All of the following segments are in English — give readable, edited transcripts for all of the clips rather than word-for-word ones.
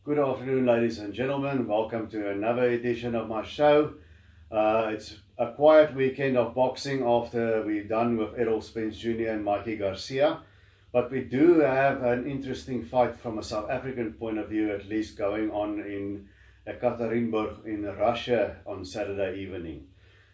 Good afternoon, ladies and gentlemen. Welcome to another edition of my show. It's a quiet weekend of boxing after we're done with Errol Spence Jr. and Mikey Garcia. But we do have an interesting fight from a South African point of view, at least, going on in Ekaterinburg in Russia on Saturday evening.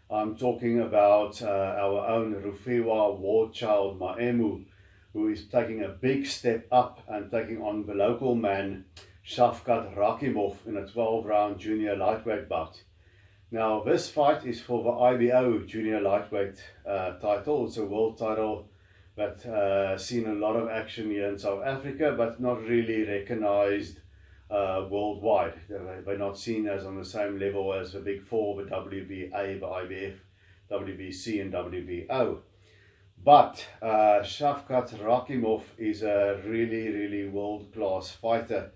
I'm talking about our own Rofhiwa war child Maemu, who is taking a big step up and taking on the local man Shavkat Rakhimov in a 12-round junior lightweight bout. Now, this fight is for the IBO junior lightweight title. It's a world title that seen a lot of action here in South Africa, but not really recognized worldwide. They're not seen as on the same level as the big four, the WBA, the IBF, WBC and WBO. But Shavkat Rakhimov is a really world-class fighter.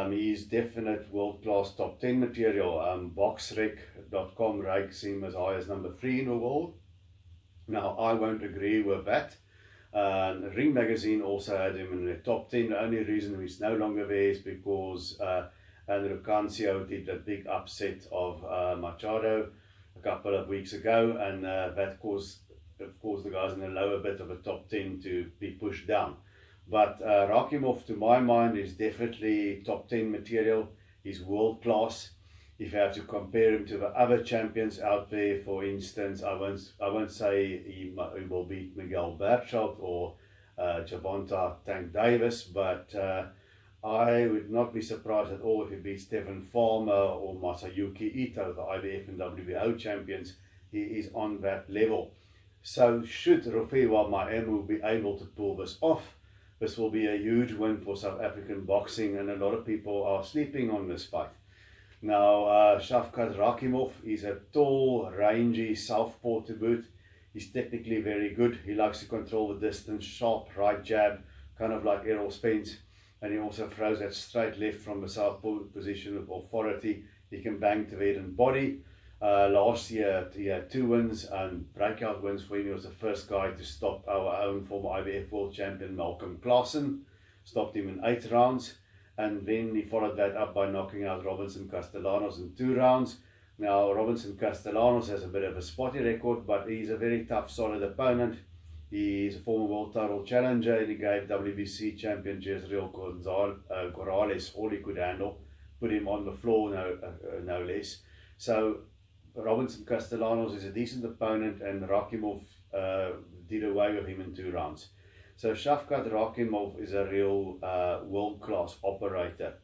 He's definite world-class top 10 material. Boxrec.com ranks him as high as number 3 in the world. Now, I won't agree with that. Ring Magazine also had him in the top 10. The only reason he's no longer there is because Andrew Cancio did a big upset of Machado a couple of weeks ago, and that caused, of course, the guys in the lower bit of the top 10 to be pushed down. But Rakhimov, to my mind, is definitely top 10 material. He's world class. If you have to compare him to the other champions out there, for instance, I won't say he will beat Miguel Berchelt or Gervonta Tank Davis, but I would not be surprised at all if he beats Stephen Farmer or Masayuki Ito, the IBF and WBO champions. He is on that level. So should Rofhiwa Maemu be able to pull this off, this will be a huge win for South African boxing, and a lot of people are sleeping on this fight. Now, Shavkat Rakhimov is a tall, rangy southpaw to boot. He's technically very good. He likes to control the distance, sharp right jab, kind of like Errol Spence. And he also throws that straight left from the southpaw position of authority. He can bang to the head and body. Last year he had 2 wins and breakout wins for him. He was the first guy to stop our own former IBF world champion Malcolm Klaasen. Stopped him in 8 rounds, and then he followed that up by knocking out Robinson Castellanos in 2 rounds. Now, Robinson Castellanos has a bit of a spotty record, but he's a very tough, solid opponent. He's a former world title challenger, and he gave WBC champion Jezreel Corrales all he could handle. Put him on the floor, no less. So Robinson Castellanos is a decent opponent, and Rakhimov did away with him in 2 rounds. So Shavkat Rakhimov is a real world-class operator.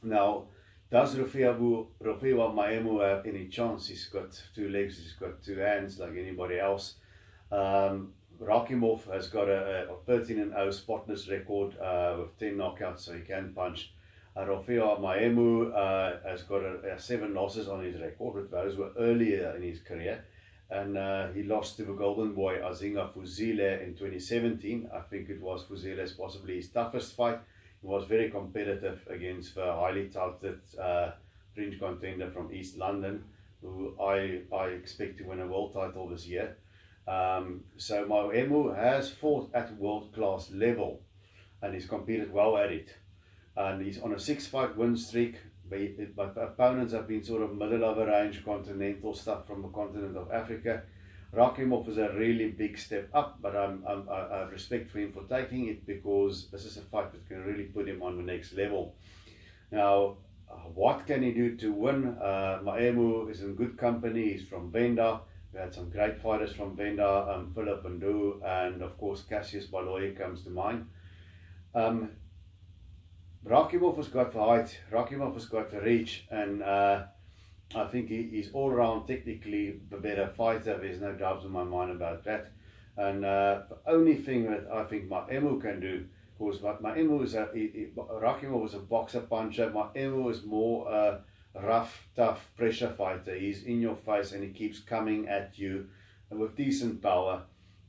Now, does Rofhiwa Maemu have any chance? He's got 2 legs, he's got 2 hands like anybody else. Rakhimov has got a 13-0 spotless record with 10 knockouts, so he can punch. Rofhiwa Maemu has got 7 losses on his record, but those were earlier in his career. And he lost to the golden boy Azinga Fuzile in 2017. I think it was Fuzile's possibly his toughest fight. He was very competitive against the highly touted fringe contender from East London, who I expect to win a world title this year. So Maemu has fought at world-class level, and he's competed well at it. And he's on a 6-fight win streak, but the opponents have been sort of middle of the range continental stuff from the continent of Africa. Rakhimov is a really big step up, but I have respect for him for taking it, because this is a fight that can really put him on the next level. Now, what can he do to win? Maemu is in good company. He's from Venda. We had some great fighters from Venda, Philip Ndu, and of course Cassius Baloyi comes to mind. Rakhimov has got the height, Rakhimov has got the reach, and I think he's all around technically the better fighter. There's no doubt in my mind about that. And the only thing that I think Maemu can do, of course, Maemu is Rakhimov is a boxer puncher. Maemu is more a rough, tough pressure fighter. He's in your face and he keeps coming at you with decent power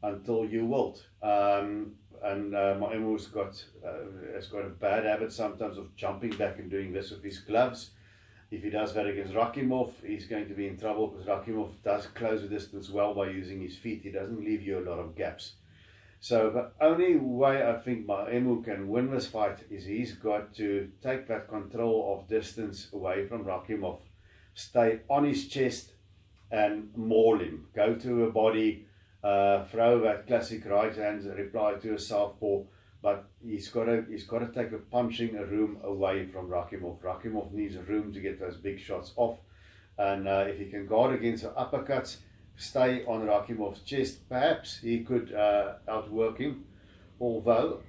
until you wilt. And Maemu has got a bad habit sometimes of jumping back and doing this with his gloves. If he does that against Rakhimov, he's going to be in trouble, because Rakhimov does close the distance well by using his feet. He doesn't leave you a lot of gaps. So the only way I think Maemu can win this fight is he's got to take that control of distance away from Rakhimov, stay on his chest and maul him, go to a body, throw that classic right hand reply to a southpaw, but he's got to take a punching room away from Rakhimov. Rakhimov needs room to get those big shots off, and if he can guard against the uppercuts, stay on Rakhimov's chest, perhaps he could outwork him. Although,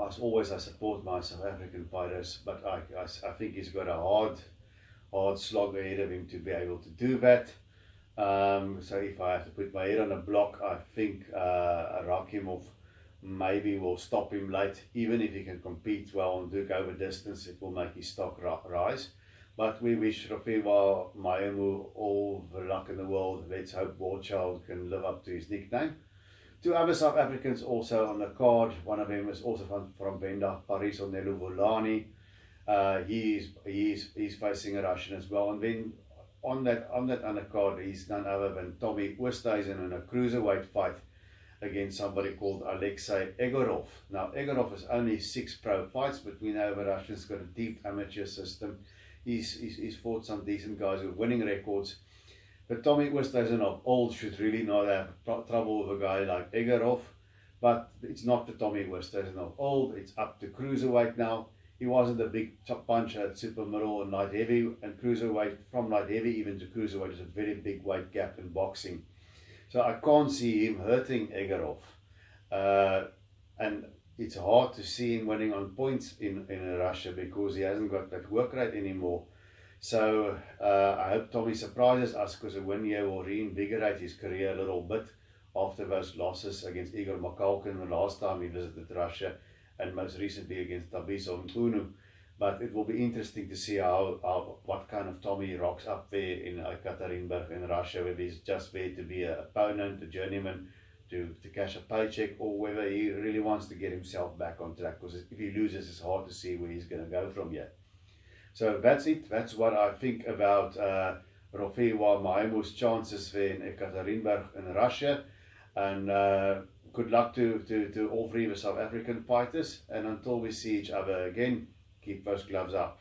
as always, I support my South African fighters, but I think he's got a hard slog ahead of him to be able to do that. So if I have to put my head on a block, I think Rakhimov maybe will stop him late. Even if he can compete well and do over distance, it will make his stock rise. But we wish Rofhiwa Maemu all the luck in the world. Let's hope Warchild can live up to his nickname. Two other South Africans also on the card. One of them is also from Venda, Paris Oneluvulani. He's facing a Russian as well. And then on that undercard, he's none other than Tommy Oosthuizen in a cruiserweight fight against somebody called Alexei Egorov. Now, Egorov has only 6 pro fights, but we know the Russians got a deep amateur system. He's fought some decent guys with winning records. But Tommy Oosthuizen of old should really not have trouble with a guy like Egorov. But it's not the Tommy Oosthuizen of old. It's up to cruiserweight now. He wasn't a big puncher at super middle and light heavy, and cruiserweight, from light heavy even to cruiserweight, is a very big weight gap in boxing. So I can't see him hurting Egorov. And it's hard to see him winning on points in Russia because he hasn't got that work rate anymore. So I hope Tommy surprises us, because a win here will reinvigorate his career a little bit after those losses against Igor Makalkin the last time he visited Russia, and most recently against Tabiso Mpunu. But it will be interesting to see what kind of Tommy rocks up there in Ekaterinburg in Russia, whether he's just there to be an opponent, a journeyman, to cash a paycheck, or whether he really wants to get himself back on track, because if he loses, it's hard to see where he's going to go from here. So that's it. That's what I think about Rofhiwa Maemu's chances there in Ekaterinburg in Russia. And good luck to all 3 of the South African fighters. And until we see each other again, keep those gloves up.